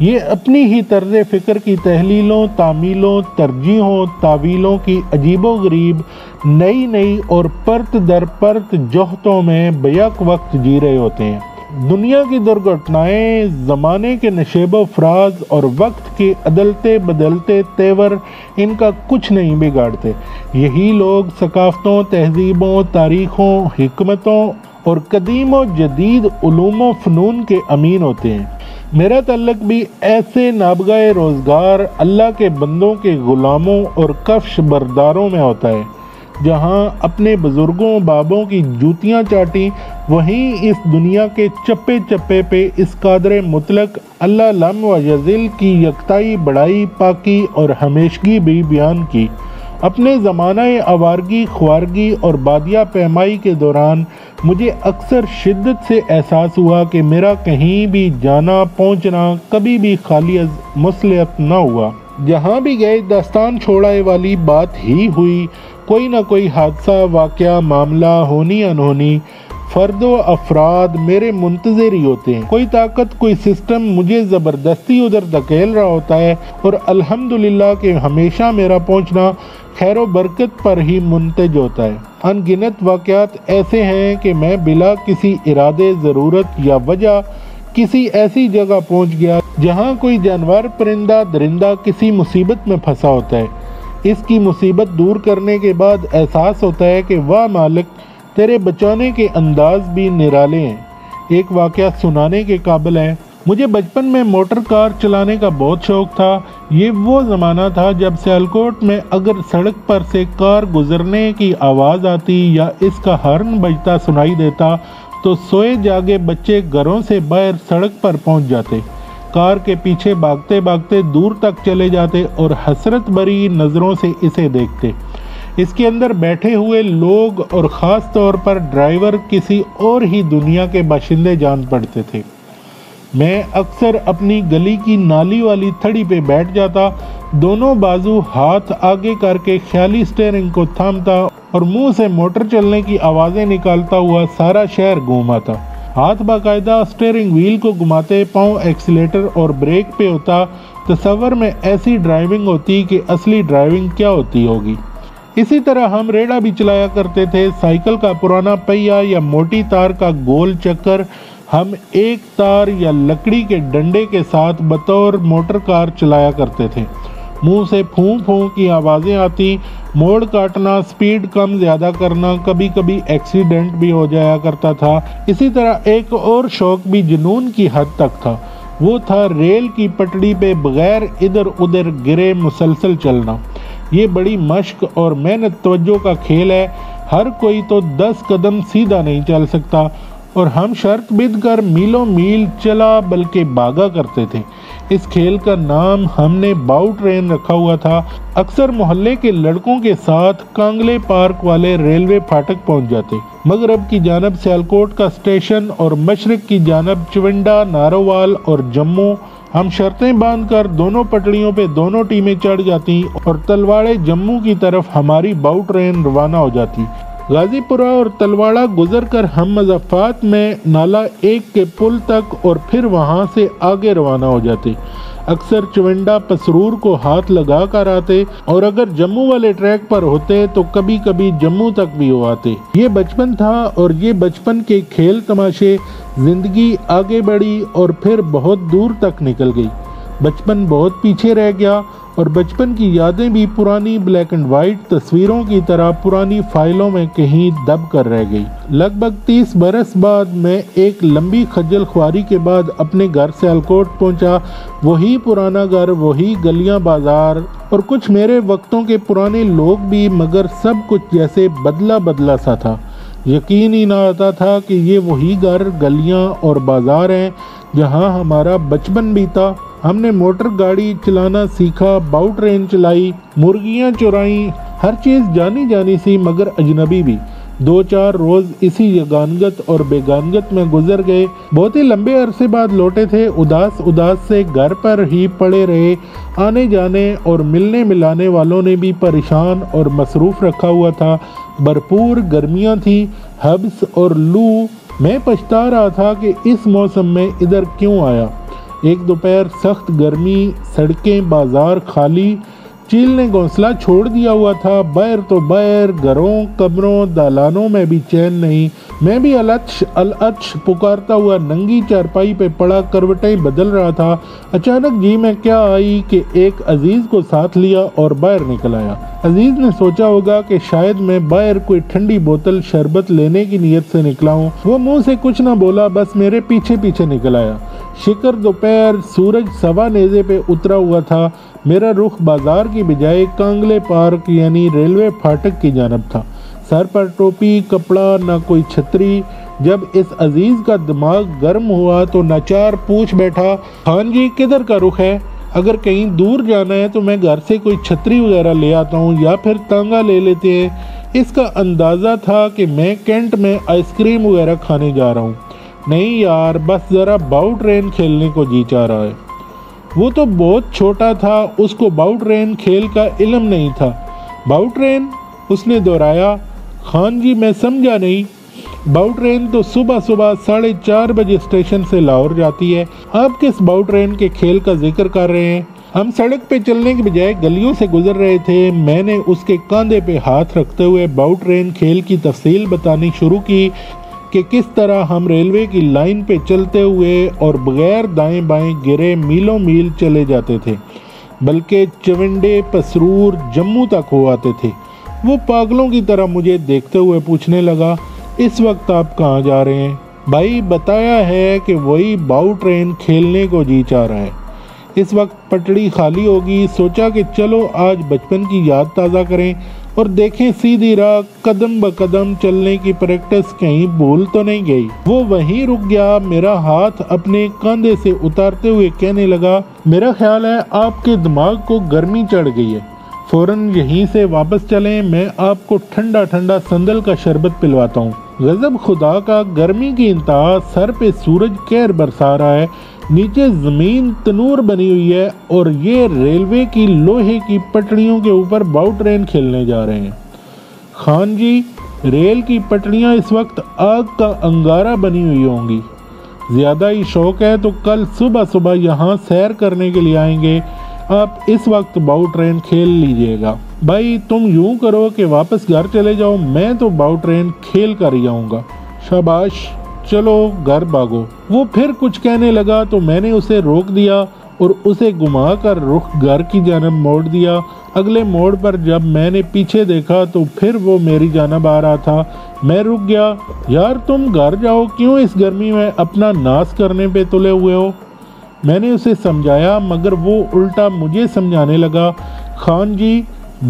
یہ اپنی ہی طرز فکر کی تحلیلوں، تعمیلوں، ترجیحوں، تعویلوں کی عجیب و غریب نئی نئی اور پرت در پرت جوہتوں میں بیک وقت جی رہے ہوتے ہیں۔ دنیا کی درگھٹنائیں، زمانے کے نشیب و فراز اور وقت کے عدلتے بدلتے تیور ان کا کچھ نہیں بگاڑتے۔ یہی لوگ ثقافتوں، تہذیبوں، تاریخوں، حکمتوں اور قدیم و جدید علوم و فنون کے امین ہوتے ہیں۔ میرا تعلق بھی ایسے نابغہ روزگار اللہ کے بندوں کے غلاموں اور کفش برداروں میں ہوتا ہے۔ جہاں اپنے بزرگوں بابوں کی جوتیاں چاٹی، وہیں اس دنیا کے چپے چپے پہ اس قادر مطلق اللہ لم و یزل کی یکتائی، بڑائی، پاکی اور ہمیشگی بھی بیان کی۔ اپنے زمانہ آوارگی، خوارگی اور بادیہ پیمائی کے دوران مجھے اکثر شدت سے احساس ہوا کہ میرا کہیں بھی جانا پہنچنا کبھی بھی خالی از مصلحت نہ ہوا۔ جہاں بھی گئے داستان چھوڑائے والی بات ہی ہوئی، کوئی نہ کوئی حادثہ، واقعہ، معاملہ، ہونی انہونی، فرد و افراد میرے منتظر ہی ہوتے ہیں۔ کوئی طاقت، کوئی سسٹم مجھے زبردستی ادھر دھکیل رہا ہوتا ہے، اور الحمدللہ کہ ہمیشہ میرا پہنچنا خیر و برکت پر ہی منتج ہوتا ہے۔ ان گنت واقعات ایسے ہیں کہ میں بلا کسی ارادے، ضرورت یا وجہ کسی ایسی جگہ پہنچ گیا جہاں کوئی جانور، پرندہ، درندہ کسی مصیبت میں پھنسا ہوتا ہے۔ اس کی مصیبت دور کرنے کے بعد احساس ہوتا ہے کہ واہ مالک، تیرے بچانے کے انداز بھی نرالے ہیں۔ ایک واقعہ سنانے کے قابل ہے۔ مجھے بچپن میں موٹر کار چلانے کا بہت شوق تھا۔ یہ وہ زمانہ تھا جب سیالکوٹ میں اگر سڑک پر سے کار گزرنے کی آواز آتی یا اس کا ہارن بجتا سنائی دیتا تو سوئے جاگے بچے گھروں سے باہر سڑک پر پہنچ جاتے، کار کے پیچھے بھاگتے بھاگتے دور تک چلے جاتے اور حسرت بھری نظروں سے اسے دیکھتے۔ اس کے اندر بیٹھے ہوئے لوگ اور خاص طور پر ڈرائیور کسی اور ہی دنیا کے باشندے جان پڑتے تھے۔ میں اکثر اپنی گلی کی نالی والی تھڑی پہ بیٹھ جاتا، دونوں بازو ہاتھ آگے کر کے خیالی سٹیئرنگ کو تھامتا اور منہ سے موٹر چلنے کی آوازیں نکالتا ہوا سارا شہر گھوماتا۔ ہاتھ باقاعدہ سٹیئرنگ وہیل کو گھماتے، پاؤں ایکسیلیٹر اور بریک پہ ہوتا۔ تصور میں ایسی ڈرائیونگ ہوتی کہ اصلی ڈرائیونگ کیا ہوتی ہوگی۔ اسی طرح ہم ریڑا بھی چلایا کرتے تھے۔ سائیکل کا پرانا پہیا یا موٹی تار کا گول چکر ہم ایک تار یا لکڑی کے ڈنڈے کے ساتھ بطور موٹر کار چلایا کرتے تھے۔ منہ سے پھوں پھوں کی آوازیں آتی، موڑ کاٹنا، سپیڈ کم زیادہ کرنا، کبھی کبھی ایکسیڈنٹ بھی ہو جایا کرتا تھا۔ اسی طرح ایک اور شوق بھی جنون کی حد تک تھا، وہ تھا ریل کی پٹڑی پہ بغیر ادھر ادھر گرے مسلسل چلنا۔ یہ بڑی مشق اور محنت توجہ کا کھیل ہے۔ ہر کوئی تو 10 قدم سیدھا نہیں چل سکتا، اور ہم شرط بندھ کر میلوں میل چلا بلکہ بھاگا کرتے تھے۔ اس کھیل کا نام ہم نے باؤ ٹرین رکھا ہوا تھا۔ اکثر محلے کے لڑکوں کے ساتھ کانگلے پارک والے ریلوے پھاٹک پہنچ جاتے۔ مغرب کی جانب سیالکوٹ کا اسٹیشن اور مشرق کی جانب چونڈا، نارووال اور جموں۔ ہم شرطیں باندھ کر دونوں پٹڑیوں پہ دونوں ٹیمیں چڑھ جاتی اور تلواڑے جموں کی طرف ہماری باؤ ٹرین روانہ ہو جاتی۔ غازی پورہ اور تلواڑہ گزر کر ہم مضافات میں نالا 1 کے پل تک اور پھر وہاں سے آگے روانہ ہو جاتے۔ اکثر چونڈا پسرور کو ہاتھ لگا کر آتے، اور اگر جموں والے ٹریک پر ہوتے تو کبھی کبھی جموں تک بھی ہو آتے۔ یہ بچپن تھا، اور یہ بچپن کے کھیل تماشے۔ زندگی آگے بڑھی اور پھر بہت دور تک نکل گئی۔ بچپن بہت پیچھے رہ گیا، اور بچپن کی یادیں بھی پرانی بلیک اینڈ وائٹ تصویروں کی طرح پرانی فائلوں میں کہیں دب کر رہ گئی۔ لگ بھگ 30 برس بعد میں ایک لمبی خجل خواری کے بعد اپنے گھر سیالکوٹ پہنچا۔ وہی پرانا گھر، وہی گلیاں بازار، اور کچھ میرے وقتوں کے پرانے لوگ بھی، مگر سب کچھ جیسے بدلا بدلا سا تھا۔ یقین ہی نہ آتا تھا کہ یہ وہی گھر، گلیاں اور بازار ہیں جہاں ہمارا بچپن بیتا۔ ہم نے موٹر گاڑی چلانا سیکھا، باؤ ٹرین چلائی، مرغیاں چرائیں، ہر چیز جانی جانی سی مگر اجنبی بھی۔ 2-4 روز اسی یگانگت اور بیگانگت میں گزر گئے۔ بہت ہی لمبے عرصے بعد لوٹے تھے، اداس اداس سے گھر پر ہی پڑے رہے۔ آنے جانے اور ملنے ملانے والوں نے بھی پریشان اور مصروف رکھا ہوا تھا۔ بھرپور گرمیاں تھیں، حبس اور لو۔ میں پچھتا رہا تھا کہ اس موسم میں ادھر کیوں آیا۔ ایک دوپہر سخت گرمی، سڑکیں بازار خالی، چیل نے گھونسلہ چھوڑ دیا ہوا تھا۔ باہر تو باہر گھروں قبروں دالانوں میں بھی چین نہیں۔ میں بھی العطش پکارتا ہوا ننگی چارپائی پہ پڑا کروٹیں بدل رہا تھا۔ اچانک جی میں کیا آئی کہ ایک عزیز کو ساتھ لیا اور باہر نکل آیا۔ عزیز نے سوچا ہوگا کہ شاید میں باہر کوئی ٹھنڈی بوتل شربت لینے کی نیت سے نکلا ہوں۔ وہ منہ سے کچھ نہ بولا، بس میرے پیچھے پیچھے نکل آیا۔ شکر دوپہر، سورج سوا نیزے پہ اترا ہوا تھا۔ میرا رخ بازار کی بجائے کانگلے پارک یعنی ریلوے پھاٹک کی جانب تھا۔ سر پر ٹوپی، کپڑا، نہ کوئی چھتری۔ جب اس عزیز کا دماغ گرم ہوا تو ناچار پوچھ بیٹھا، خان جی کدھر کا رخ ہے؟ اگر کہیں دور جانا ہے تو میں گھر سے کوئی چھتری وغیرہ لے آتا ہوں یا پھر تانگا لے لیتے ہیں۔ اس کا اندازہ تھا کہ میں کینٹ میں آئس کریم وغیرہ کھانے جا رہا ہوں۔ نہیں یار، بس ذرا باؤ ٹرین کھیلنے کو جی چاہ رہا ہے۔ وہ تو بہت چھوٹا تھا، اس کو باؤ ٹرین کھیل کا علم نہیں تھا۔ باؤ ٹرین؟ اس نے دہرایا۔ خان جی میں سمجھا نہیں۔ باؤ ٹرین تو صبح 4:30 بجے اسٹیشن سے لاہور جاتی ہے۔ آپ کس باؤ ٹرین کے کھیل کا ذکر کر رہے ہیں؟ ہم سڑک پہ چلنے کے بجائے گلیوں سے گزر رہے تھے۔ میں نے اس کے کاندھے پہ ہاتھ رکھتے ہوئے باؤ ٹرین کھیل کی تفصیل بتانی شروع کی کہ کس طرح ہم ریلوے کی لائن پہ چلتے ہوئے اور بغیر دائیں بائیں گرے میلوں میل چلے جاتے تھے، بلکہ چونڈے پسرور جموں تک ہو آتے تھے۔ وہ پاگلوں کی طرح مجھے دیکھتے ہوئے پوچھنے لگا، اس وقت آپ کہاں جا رہے ہیں؟ بھائی بتایا ہے کہ وہی باؤ ٹرین کھیلنے کو جی چاہ رہا ہے۔ اس وقت پٹڑی خالی ہوگی، سوچا کہ چلو آج بچپن کی یاد تازہ کریں اور دیکھیں سیدھی راہ قدم بقدم چلنے کی پریکٹس کہیں بھول تو نہیں گئی۔ وہ وہیں رک گیا، میرا ہاتھ اپنے کاندھے سے اتارتے ہوئے کہنے لگا، میرا خیال ہے آپ کے دماغ کو گرمی چڑھ گئی ہے، فوراً یہیں سے واپس چلیں، میں آپ کو ٹھنڈا ٹھنڈا سندل کا شربت پلواتا ہوں۔ غضب خدا کا، گرمی کی انتہا، سر پہ سورج قہر برسا رہا ہے، نیچے زمین تنور بنی ہوئی ہے اور یہ ریلوے کی لوہے کی پٹڑیوں کے اوپر باؤ ٹرین کھیلنے جا رہے ہیں۔ خان جی ریل کی پٹڑیاں اس وقت آگ کا انگارہ بنی ہوئی ہوں گی۔ زیادہ ہی شوق ہے تو کل صبح یہاں سیر کرنے کے لیے آئیں گے، آپ اس وقت باؤ ٹرین کھیل لیجئے گا۔ بھائی تم یوں کرو کہ واپس گھر چلے جاؤ، میں تو باؤ ٹرین کھیل کر ہی آؤں گا۔ شاباش، چلو گھر بھاگو۔ وہ پھر کچھ کہنے لگا تو میں نے اسے روک دیا اور اسے گھما کر رخ گھر کی جانب موڑ دیا۔ اگلے موڑ پر جب میں نے پیچھے دیکھا تو پھر وہ میری جانب آ رہا تھا۔ میں رک گیا۔ یار تم گھر جاؤ، کیوں اس گرمی میں اپنا ناس کرنے پہ تلے ہوئے ہو؟ میں نے اسے سمجھایا مگر وہ الٹا مجھے سمجھانے لگا، خان جی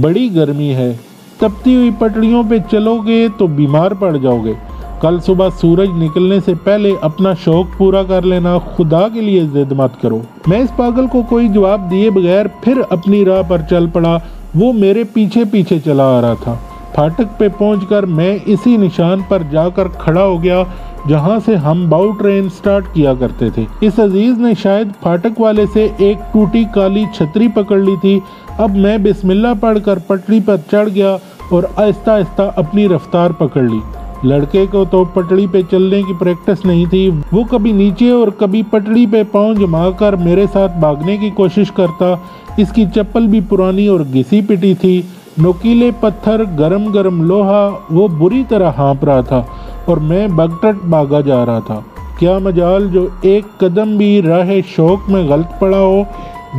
بڑی گرمی ہے، تپتی ہوئی پٹڑیوں پہ چلو گے تو بیمار پڑ جاؤ گے، کل صبح سورج نکلنے سے پہلے اپنا شوق پورا کر لینا، خدا کے لیے ضد مت کرو۔ میں اس پاگل کو کوئی جواب دیے بغیر پھر اپنی راہ پر چل پڑا۔ وہ میرے پیچھے پیچھے چلا آ رہا تھا۔ پھاٹک پہ پہنچ کر میں اسی نشان پر جا کر کھڑا ہو گیا جہاں سے ہم باؤ ٹرین سٹارٹ کیا کرتے تھے۔ اس عزیز نے شاید پھاٹک والے سے ایک ٹوٹی کالی چھتری پکڑ لی تھی۔ اب میں بسم اللہ پڑھ کر پٹڑی پر چڑھ گیا اور آہستہ آہستہ اپنی رفتار پکڑ لی۔ لڑکے کو تو پٹڑی پہ چلنے کی پریکٹس نہیں تھی، وہ کبھی نیچے اور کبھی پٹڑی پہ پاؤں جما کر میرے ساتھ بھاگنے کی کوشش کرتا۔ اس کی چپل بھی پرانی اور گھسی پٹی تھی، نوکیلے پتھر، گرم گرم لوہا، وہ بری طرح ہانپ رہا تھا اور میں بگٹٹ بھاگا جا رہا تھا۔ کیا مجال جو ایک قدم بھی راہ شوق میں غلط پڑا ہو،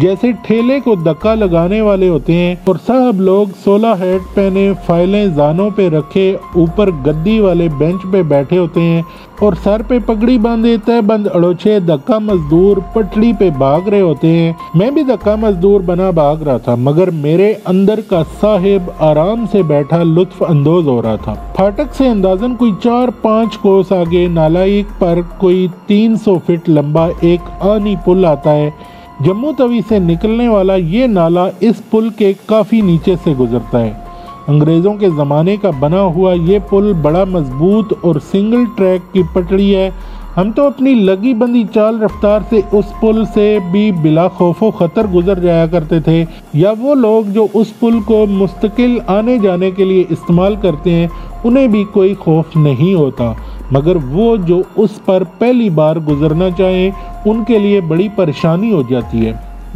جیسے ٹھیلے کو دھکا لگانے والے ہوتے ہیں اور صاحب لوگ 16 ہیٹ پہنے، فائلیں زانوں پہ رکھے، اوپر گدی والے بینچ پہ بیٹھے ہوتے ہیں اور سر پہ پگڑی باندھے تہ بند اڑوچھے دھکا مزدور پٹڑی پہ بھاگ رہے ہوتے ہیں۔ میں بھی دھکا مزدور بنا بھاگ رہا تھا مگر میرے اندر کا صاحب آرام سے بیٹھا لطف اندوز ہو رہا تھا۔ پھاٹک سے اندازاً کوئی 4-5 کوس آگے نالائک پر کوئی 300 فٹ لمبا ایک آنی پل آتا ہے۔ جموں توی سے نکلنے والا یہ نالا اس پل کے کافی نیچے سے گزرتا ہے۔ انگریزوں کے زمانے کا بنا ہوا یہ پل بڑا مضبوط اور سنگل ٹریک کی پٹڑی ہے۔ ہم تو اپنی لگی بندی چال رفتار سے اس پل سے بھی بلا خوف و خطر گزر جایا کرتے تھے، یا وہ لوگ جو اس پل کو مستقل آنے جانے کے لیے استعمال کرتے ہیں انہیں بھی کوئی خوف نہیں ہوتا، مگر وہ جو اس پر پہلی بار گزرنا چاہیں ان کے لیے بڑی پریشانی ہو جاتی ہے۔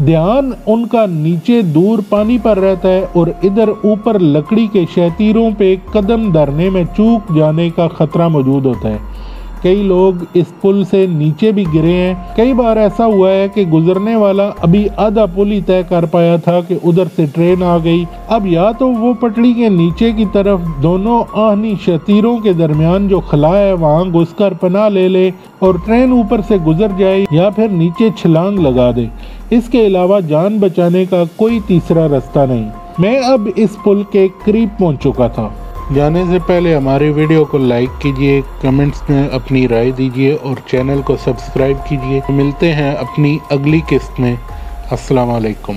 دھیان ان کا نیچے دور پانی پر رہتا ہے اور ادھر اوپر لکڑی کے شیطیروں پہ قدم دھرنے میں چوک جانے کا خطرہ موجود ہوتا ہے۔ کئی لوگ اس پل سے نیچے بھی گرے ہیں۔ کئی بار ایسا ہوا ہے کہ گزرنے والا ابھی آدھا پل ہی طے کر پایا تھا کہ ادھر سے ٹرین آ گئی۔ اب یا تو وہ پٹڑی کے نیچے کی طرف دونوں آہنی شتیروں کے درمیان جو خلا ہے وہاں گھس کر پناہ لے لے اور ٹرین اوپر سے گزر جائے، یا پھر نیچے چھلانگ لگا دے۔ اس کے علاوہ جان بچانے کا کوئی تیسرا راستہ نہیں۔ میں اب اس پل کے قریب پہنچ چکا تھا۔ جانے سے پہلے ہماری ویڈیو کو لائک کیجئے، کمنٹس میں اپنی رائے دیجئے اور چینل کو سبسکرائب کیجئے۔ ملتے ہیں اپنی اگلی قسط میں۔ السلام علیکم۔